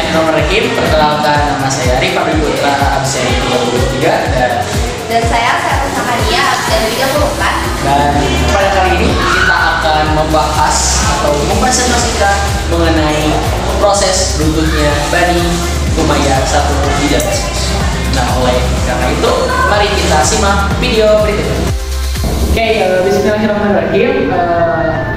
Bismillahirrahmanirrahim. Perkenalkan, nama saya Arif Abdi Putra, absen 33 dan saya Sarah Sakaria, absen 34. Dan pada kali ini kita akan membahas atau mempresentasikan mengenai proses runtuhnya Bani Umayyah satu di Damaskus. Nah, oleh karena itu, mari kita simak video berikutnya. Bismillahirrahmanirrahim.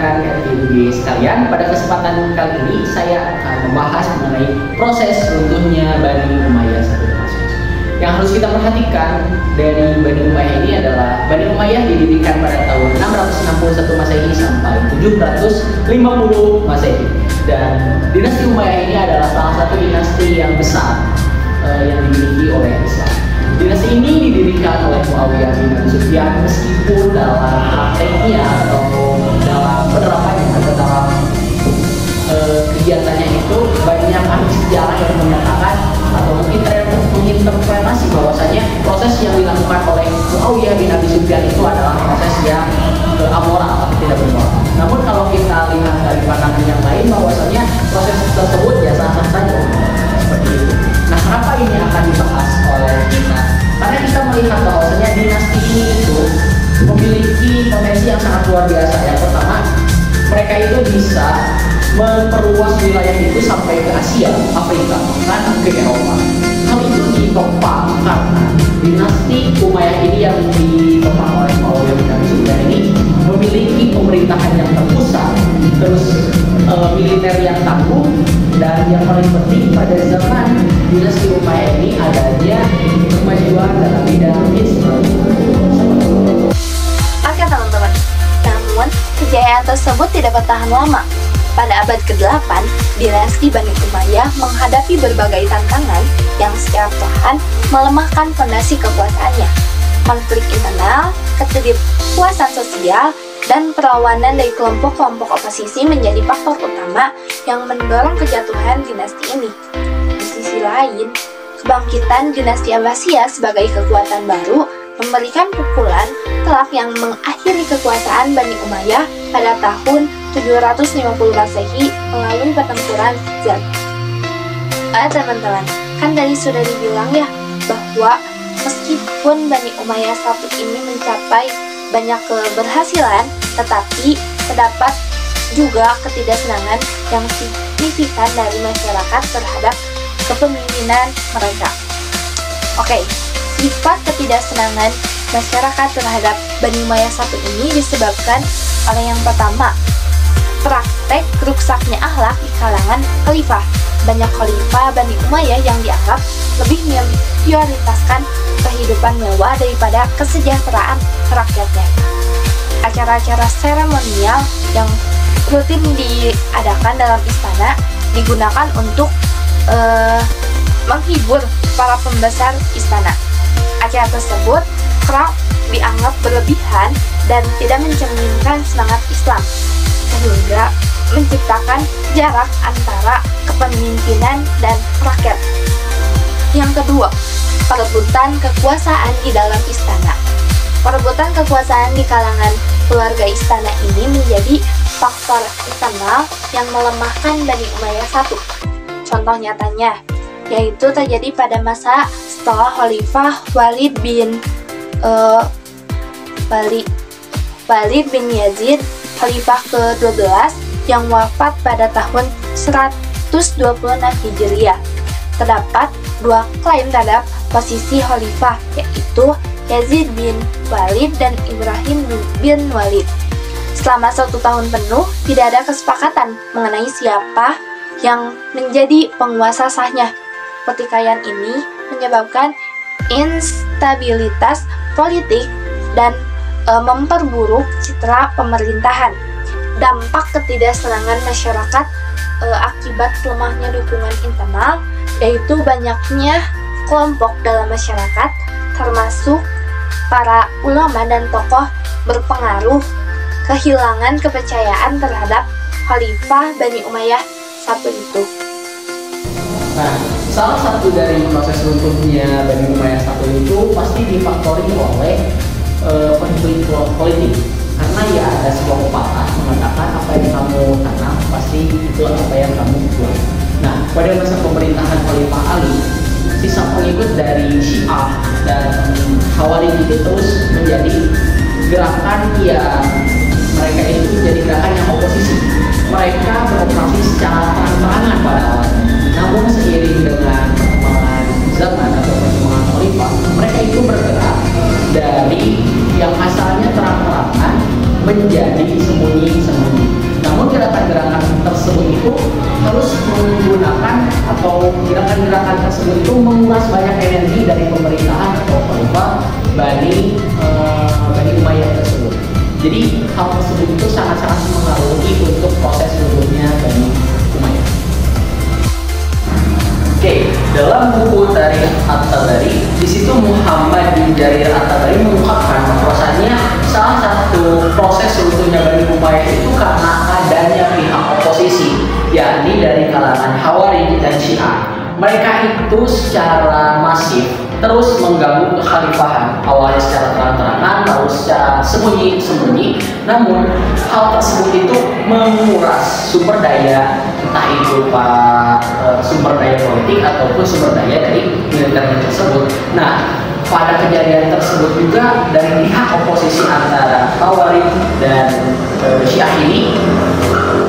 Adik-adik sekalian, pada kesempatan kali ini saya akan membahas mengenai proses runtuhnya Bani Umayyah satu Damaskus. Yang harus kita perhatikan dari Bani Umayyah ini adalah Bani Umayyah didirikan pada tahun 661 Masehi sampai 750 Masehi. Dan dinasti Umayyah ini adalah salah satu dinasti yang besar yang dimiliki oleh Islam. Dinasti ini didirikan oleh Muawiyah bin Abi Sufyan, meskipun dalam prakteknya atau dalam penerapannya atau dalam kegiatannya itu banyak ahli sejarah yang menyatakan atau menginterpretasi bahwasanya proses yang dilakukan oleh Muawiyah bin Abi Sufyan itu adalah proses yang amoral atau tidak bermoral. Namun kalau kita lihat dari pandangan yang lain, bahwasanya proses tersebut ya sah-sah saja seperti itu. Nah, kenapa ini akan dibahas oleh kita? Karena kita melihat bahwasanya dinasti ini itu memiliki potensi yang sangat luar biasa. Yang pertama, mereka itu bisa memperluas wilayah itu sampai ke Asia, Afrika, bahkan ke Eropa. Hal itu ditopang karena dinasti Umayyah ini yang ditopang oleh Muawiyah bin Abi Sufyan ini memiliki pemerintahan yang terpusat, terus militer yang tangguh, dan yang paling penting pada zaman dinasti Umayyah ini adanya kemajuan dalam bidang Islam. Oke teman-teman, namun kejayaan tersebut tidak bertahan lama. Pada abad ke-8, dinasti Bani Umayyah menghadapi berbagai tantangan yang secara perlahan melemahkan fondasi kekuasaannya. Konflik internal, ketidakpuasan sosial, dan perlawanan dari kelompok-kelompok oposisi menjadi faktor utama yang mendorong kejatuhan dinasti ini. Di sisi lain, kebangkitan dinasti Abbasiyah sebagai kekuatan baru memberikan pukulan telak yang mengakhiri kekuasaan Bani Umayyah pada tahun 750 Masehi melalui pertempuran Zat. Teman-teman, kan tadi sudah dibilang ya bahwa meskipun Bani Umayyah satu ini mencapai banyak keberhasilan, tetapi terdapat juga ketidaksenangan yang signifikan dari masyarakat terhadap kepemimpinan mereka. Sifat ketidaksenangan masyarakat terhadap Bani Umayyah satu ini disebabkan oleh yang pertama, praktek rusaknya akhlak di kalangan khalifah. Banyak khalifah Bani Umayyah yang dianggap lebih memprioritaskan kehidupan mewah daripada kesejahteraan rakyatnya. Acara-acara seremonial yang rutin diadakan dalam istana digunakan untuk menghibur para pembesar istana. Acara tersebut kerap dianggap berlebihan dan tidak mencerminkan semangat Islam, sehingga menciptakan jarak antara kepemimpinan dan rakyat. Yang kedua, perebutan kekuasaan di dalam istana. Perebutan kekuasaan di kalangan keluarga istana ini menjadi faktor internal yang melemahkan Bani Umayyah satu. Contoh nyatanya yaitu terjadi pada masa setelah Khalifah Walid bin Yazid, Khalifah ke-12 yang wafat pada tahun 126 Hijriah. Terdapat dua klaim terhadap posisi Khalifah, yaitu Yazid bin Walid dan Ibrahim bin Walid. Selama 1 tahun penuh, tidak ada kesepakatan mengenai siapa yang menjadi penguasa sahnya. Pertikaian ini menyebabkan instabilitas politik dan memperburuk citra pemerintahan. Dampak ketidaksenangan masyarakat akibat lemahnya dukungan internal, yaitu banyaknya kelompok dalam masyarakat, termasuk para ulama dan tokoh berpengaruh, kehilangan kepercayaan terhadap Khalifah Bani Umayyah satu itu. Nah, salah satu dari proses runtuhnya Bani Umayyah satu itu pasti difaktori oleh konflik politik. Karena ya ada sebuah pepatah mengatakan apa yang kamu tanam pasti itu apa yang kamu buat. Nah, pada masa pemerintahan pemerintahan Khalifah Ali, sisa pengikut dari Syiah dan Khawarij itu terus menjadi gerakan yang mereka itu menjadi gerakan yang oposisi. Mereka beroperasi secara terang-terangan pada awalnya. Namun seiring dengan perkembangan zaman atau perkembangan Khalifah, mereka itu bergerak dari yang asalnya terang-terangan menjadi sembunyi-sembunyi. Namun gerakan-gerakan tersebut itu harus menggunakan atau gerakan-gerakan tersebut itu menguras banyak energi dari pemerintahan atau Khalifah Bani Umayyah tersebut. Jadi hal tersebut itu sangat-sangat mengaruhi untuk proses runtuhnya Bani Umayyah. Oke, dalam buku Tarikh At-Tabari, di situ Muhammad bin Jarir At-Tabari mengungkapkan bahwasanya salah satu proses runtuhnya Bani Umayyah itu karena adanya pihak oposisi, yakni dari kalangan Khawarij dan Syiah. Mereka itu secara masif terus mengganggu kekhalifahan, awalnya secara terang-terangan, lalu secara sembunyi-sembunyi. Namun hal tersebut itu menguras sumber daya, entah itu sumber daya politik ataupun sumber daya dari militernya tersebut. Nah, pada kejadian tersebut juga dari pihak oposisi antara Khawarij dan Syiah ini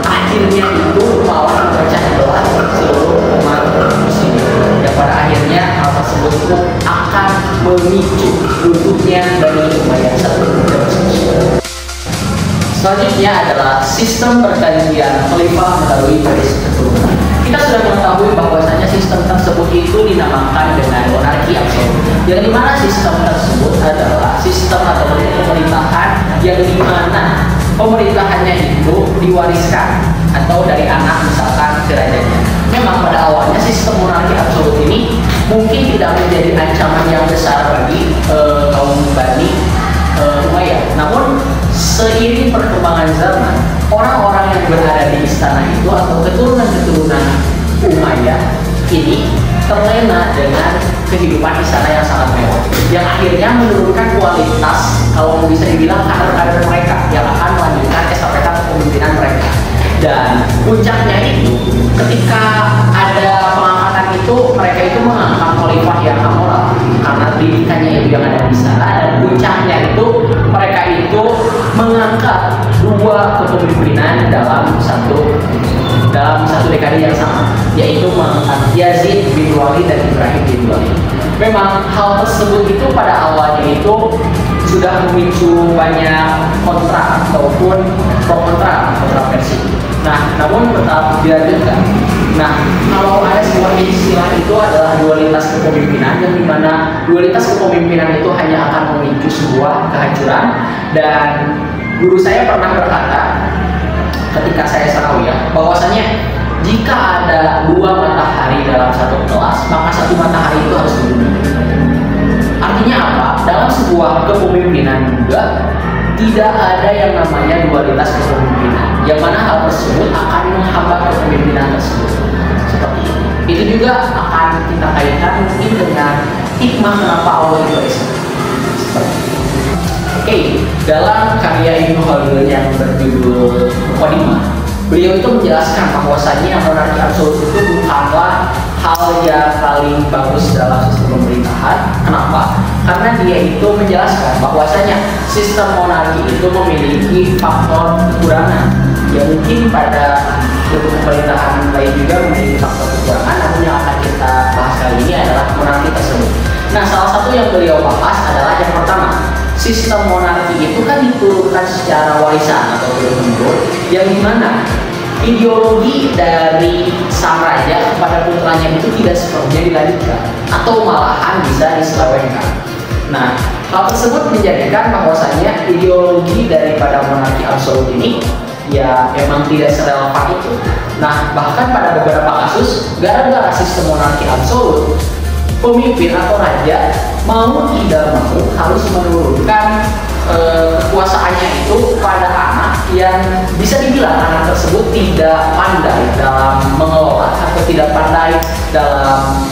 akhirnya itu malah memecah belah seluruh umat muslim, yang pada akhirnya hal tersebut itu akan memicu runtuhnya Bani Umayyah Selanjutnya adalah sistem pergantian khalifah melalui garis keturunan. Kita sudah mengetahui bahwasanya sistem tersebut itu dinamakan dengan monarki absolut. Yang dimana sistem tersebut adalah sistem atau pemerintahan yang dimana pemerintahannya itu diwariskan atau dari anak misalkan ke rajanya. Memang pada awalnya sistem monarki absolut ini mungkin tidak menjadi ancaman yang besar bagi kaum Bani Umayyah. Namun seiring perkembangan zaman, orang-orang yang berada di istana itu atau keturunan-keturunan Umayyah ini terlena dengan kehidupan istana yang sangat mewah, yang akhirnya menurunkan kualitas, kalau bisa dibilang kader-kader mereka yang akan melanjutkan estafeta kepemimpinan mereka. Dan puncaknya itu ketika ada pengangkatan itu, mereka itu mengangkat khalifah yang amoral karena pendidikannya itu yang ada di sana. Dan puncaknya itu mereka itu mengangkat dua kepemimpinan dalam satu dekade yang sama, yaitu mengangkat Yazid bin Walid dan Ibrahim bin Walid. Memang hal tersebut itu pada awalnya itu sudah memicu banyak kontra ataupun pro kontra versi. Nah, namun tetap dilanjutkan. Nah, kalau ada sebuah istilah itu adalah dualitas kepemimpinan, yang dimana dualitas kepemimpinan itu hanya akan memicu sebuah kehancuran. Dan guru saya pernah berkata ketika saya sanawiyah bahwasanya jika ada dua matahari dalam satu kelas, maka satu matahari itu harus dibunuh. Artinya apa? Dalam sebuah kepemimpinan juga tidak ada yang namanya dualitas kepemimpinan, yang mana hal tersebut akan menghambat kepemimpinan tersebut. Seperti itu juga akan kita kaitkan mungkin dengan hikmah kenapa Allah itu Esa. Oke, dalam karya Ibnu Khaldun yang berjudul Muqaddimah, beliau itu menjelaskan bahwasanya monarki absolut itu bukanlah hal yang paling bagus dalam sistem pemerintahan. Kenapa? Karena dia itu menjelaskan bahwasanya sistem monarki itu memiliki faktor kekurangan yang mungkin pada pemerintahan lain juga memiliki faktor kekurangan, namun yang akan kita bahas kali ini adalah monarki tersebut. Nah, salah satu yang beliau bahas adalah yang pertama, sistem monarki itu kan diturunkan secara warisan atau turun-temurun, yang dimana ideologi dari sang raja kepada putranya itu tidak sepenuhnya dilanjutkan atau malahan bisa diselewengkan. Nah, hal tersebut menjadikan bahwasanya ideologi daripada monarki absolut ini ya memang tidak serelevan itu. Nah, bahkan pada beberapa kasus gara-gara sistem monarki absolut, pemimpin atau raja mau tidak mau harus menurunkan kekuasaannya itu pada anak yang bisa dibilang anak tersebut tidak pandai dalam mengelola atau tidak pandai dalam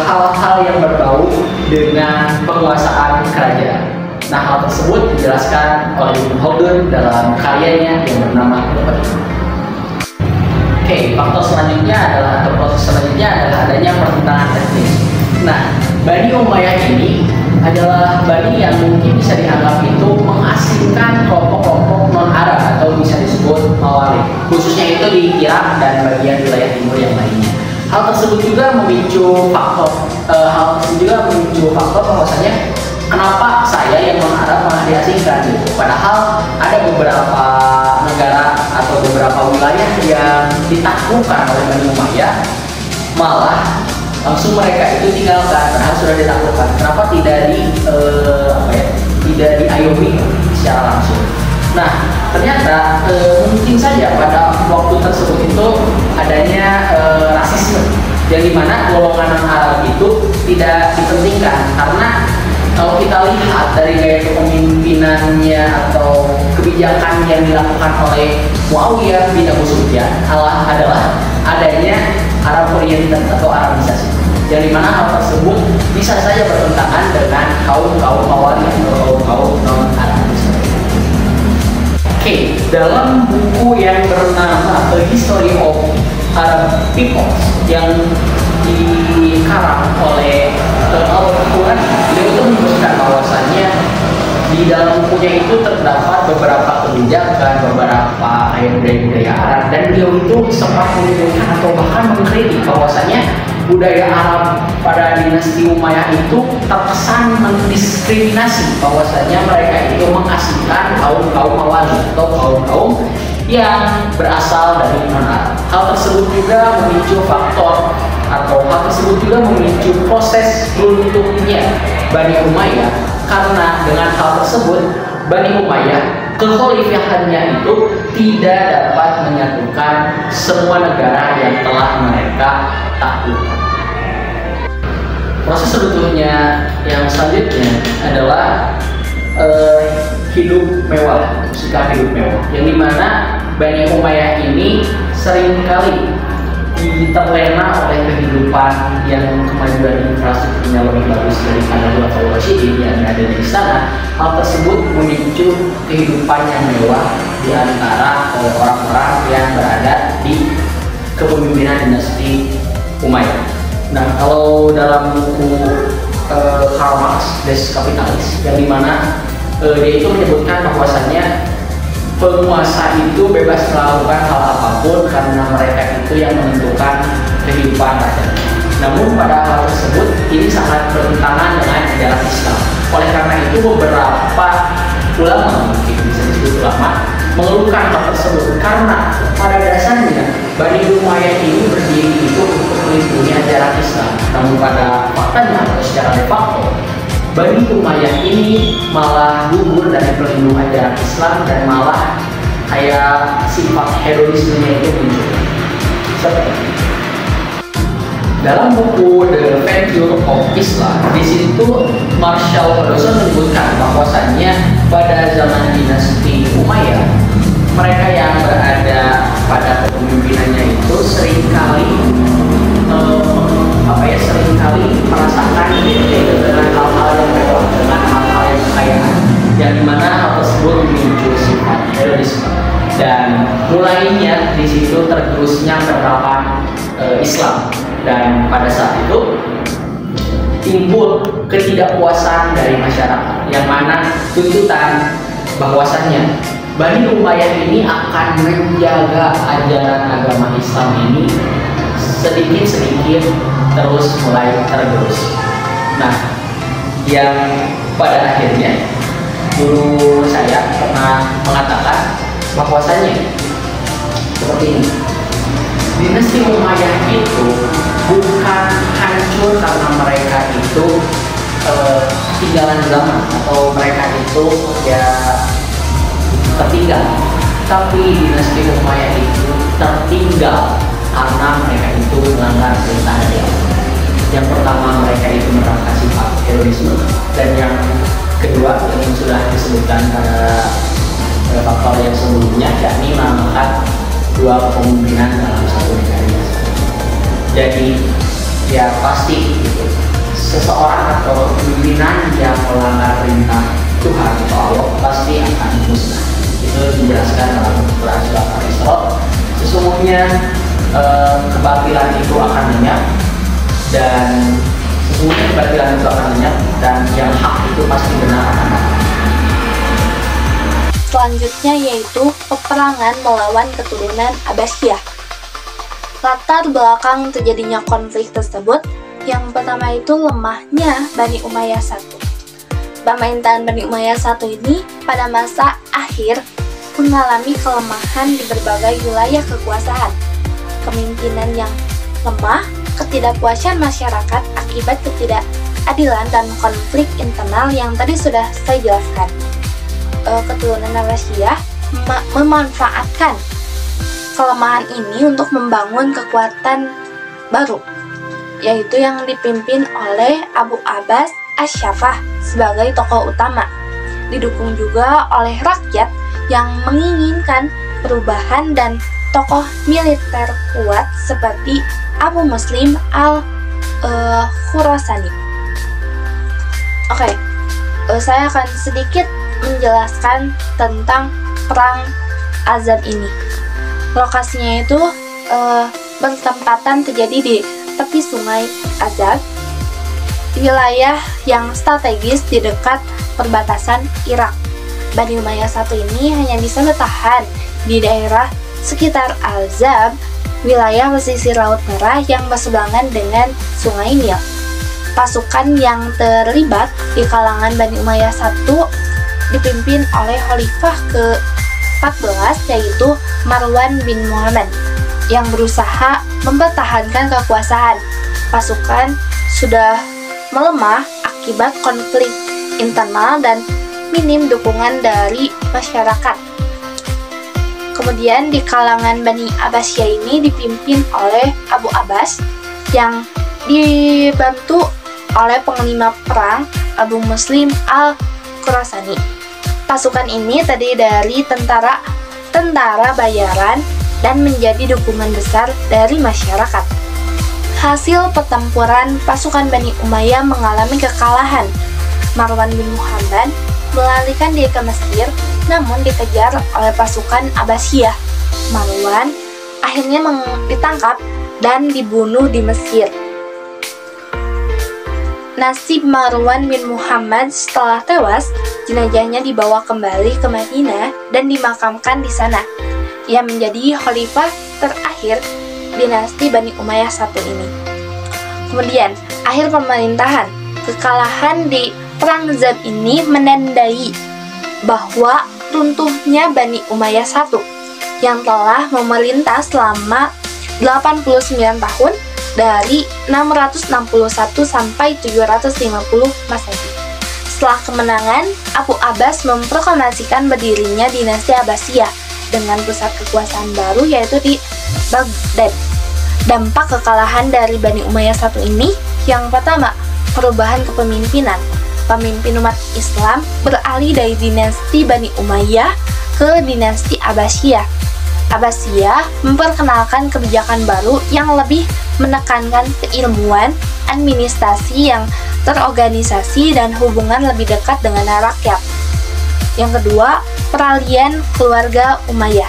hal-hal yang berbau dengan penguasaan kerajaan. Nah, hal tersebut dijelaskan oleh Ibnu Khaldun dalam karyanya yang bernama Muqaddimah. Oke, faktor selanjutnya adalah atau proses selanjutnya selanjutnya adalah adanya pertentangan etnis. Nah, Bani Umayyah ini adalah Bani yang mungkin bisa dianggap itu mengasingkan kelompok-kelompok non-Arab atau bisa disebut Mawali, khususnya itu di Irak dan bagian wilayah timur yang lainnya. Hal tersebut juga memicu faktor bahwasanya kenapa saya yang non-Arab malah diasingkan gitu. Padahal ada beberapa negara atau beberapa wilayah yang ditaklukkan oleh Bani Umayyah, malah langsung mereka itu tinggalkan padahal sudah ditaklukkan. Kenapa tidak tidak diayomi secara langsung? Nah, ternyata mungkin saja pada waktu tersebut itu adanya rasisme, yang dimana golongan non-Arab itu tidak dipentingkan, karena kalau kita lihat dari gaya kepemimpinannya atau kebijakan yang dilakukan oleh Muawiyah bin Abu Sufyan adalah adanya Arab Oriental atau Arabisasi, yang dimana hal tersebut bisa saja bertentangan dengan kaum-kaum Mawali atau kaum non-Arab. Oke, dalam buku yang bernama The History of Arab Peoples yang dikarang oleh Al-Quran, beliau itu menyebutkan bahwasannya di dalam bukunya itu terdapat beberapa kebijakan, beberapa budaya Arab, dan beliau itu sempat menyebutkan atau bahkan mengkritik bahwasannya budaya Arab pada dinasti Umayyah itu terkesan mendiskriminasi, bahwasanya mereka itu mengasingkan kaum-kaum Mawali atau kaum-kaum yang berasal dari non-Arab. Hal tersebut juga memicu proses runtuhnya Bani Umayyah, karena dengan hal tersebut Bani Umayyah kekhalifahannya itu tidak dapat menyatukan semua negara yang telah mereka taklukkan. Proses runtuhnya yang selanjutnya adalah hidup mewah, sikap hidup mewah, yang dimana Bani Umayyah ini seringkali terlena oleh kehidupan yang kemajuan infrastrukturnya lebih bagus daripada Khulafaur Rasyidin yang ada di sana. Hal tersebut memicu kehidupan yang mewah di antara orang-orang yang berada di kepemimpinan dinasti Umayyah. Nah, kalau dalam buku Karl Marx Des Kapitalis, yang dimana dia itu menyebutkan bahwasannya penguasa itu bebas melakukan hal apapun karena mereka itu yang menentukan kehidupan rakyat. Namun pada hal tersebut ini sangat bertentangan dengan ajaran Islam. Oleh karena itu beberapa ulama, mungkin bisa disebut ulama, mengeluhkan hal tersebut karena pada dasarnya Bani Umayyah ini berdiri itu untuk melindungi ajaran Islam. Namun pada faktanya atau secara de facto Bani Umayyah ini malah gugur dari pelindung ajaran Islam dan malah kayak sifat hedonismenya itu muncul. Seperti dalam buku The Venture of Islam, di situ Marshall Ferguson menyebutkan bahwasannya pada zaman dinasti Umayyah, mereka yang berada pada kepemimpinannya itu seringkali merasakan dengan hal-hal yang mewah, dengan hal-hal yang kekayaan, yang dimana hal tersebut memicu sifat hedonisme, dan mulainya di situ tergerusnya penerapan Islam, dan pada saat itu timbul ketidakpuasan dari masyarakat, yang mana tuntutan bahwasannya Bani Umayyah ini akan menjaga ajaran agama Islam ini sedikit-sedikit terus mulai tergerus. Nah, yang pada akhirnya guru saya pernah mengatakan bahwasanya seperti ini, dinasti Umayyah itu bukan hancur karena mereka itu ketinggalan zaman atau mereka itu ya tertinggal, tapi dinasti Umayyah itu tertinggal karena mereka itu melanggar perintah dari Allah. Yang pertama, mereka itu menerapkan sifat hedonisme, dan yang kedua yang sudah disebutkan pada faktor yang sebelumnya, yakni mengangkat dua kepemimpinan dalam satu negara. Jadi ya pasti gitu, seseorang atau pimpinan yang melanggar perintah Tuhan atau Allah pasti akan musnah. Itu dijelaskan dalam Al-Quran surat Al-Isra. Sesungguhnya kebatilan itu akan lenyap, dan sesungguhnya kebatilan itu akan lenyap, dan yang hak itu pasti benar akan datang. Selanjutnya yaitu peperangan melawan keturunan Abbasiyah. Latar belakang terjadinya konflik tersebut, yang pertama itu lemahnya Bani Umayyah I. Pemerintahan Bani Umayyah I ini pada masa akhir mengalami kelemahan di berbagai wilayah kekuasaan. Kepemimpinan yang lemah, ketidakpuasan masyarakat akibat ketidakadilan dan konflik internal yang tadi sudah saya jelaskan. Keturunan Abbasiyah memanfaatkan kelemahan ini untuk membangun kekuatan baru, yaitu yang dipimpin oleh Abu Abbas Ash-Shafah sebagai tokoh utama, didukung juga oleh rakyat yang menginginkan perubahan dan tokoh militer kuat seperti Abu Muslim al-Khurasani. Oke, saya akan sedikit menjelaskan tentang perang Ahzab ini. Lokasinya itu bertempatan terjadi di tepi sungai Ahzab, wilayah yang strategis di dekat perbatasan Irak. Bani Umayyah I ini hanya bisa bertahan di daerah sekitar Ahzab, wilayah pesisir Laut Merah yang berseberangan dengan Sungai Nil. Pasukan yang terlibat di kalangan Bani Umayyah I dipimpin oleh Khalifah ke-14 yaitu Marwan bin Muhammad yang berusaha mempertahankan kekuasaan. Pasukan sudah melemah akibat konflik internal dan minim dukungan dari masyarakat. Kemudian di kalangan Bani Abbasiyah ini dipimpin oleh Abu Abbas yang dibantu oleh panglima perang Abu Muslim al-Khurasani. Pasukan ini terdiri dari tentara bayaran dan menjadi dukungan besar dari masyarakat. Hasil pertempuran, pasukan Bani Umayyah mengalami kekalahan. Marwan bin Muhammad melarikan diri ke Mesir, namun dikejar oleh pasukan Abbasiyah. Marwan akhirnya ditangkap dan dibunuh di Mesir. Nasib Marwan bin Muhammad setelah tewas, jenazahnya dibawa kembali ke Madinah dan dimakamkan di sana. Ia menjadi khalifah terakhir dinasti Bani Umayyah I ini. Kemudian, akhir pemerintahan. Kekalahan di Perang Ahzab ini menandai bahwa runtuhnya Bani Umayyah I yang telah memerintah selama 89 tahun dari 661 sampai 750 Masehi. Setelah kemenangan, Abu Abbas memproklamasikan berdirinya dinasti Abbasiyah dengan pusat kekuasaan baru yaitu di Baghdad. Dampak kekalahan dari Bani Umayyah I ini, yang pertama, perubahan kepemimpinan. Pemimpin umat Islam beralih dari dinasti Bani Umayyah ke dinasti Abbasiyah. Abbasiyah memperkenalkan kebijakan baru yang lebih menekankan keilmuan, administrasi yang terorganisasi, dan hubungan lebih dekat dengan rakyat. Yang kedua, peralihan keluarga Umayyah.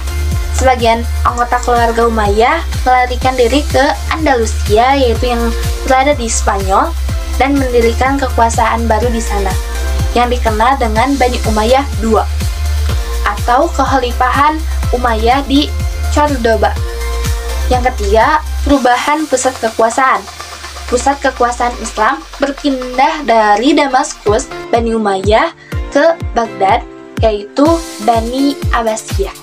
Sebagian anggota keluarga Umayyah melarikan diri ke Andalusia, yaitu yang berada di Spanyol, dan mendirikan kekuasaan baru di sana, yang dikenal dengan Bani Umayyah II, atau kekhalifahan Umayyah di Cordoba. Yang ketiga, perubahan pusat kekuasaan. Pusat kekuasaan Islam berpindah dari Damaskus, Bani Umayyah, ke Baghdad, yaitu Bani Abbasiyah.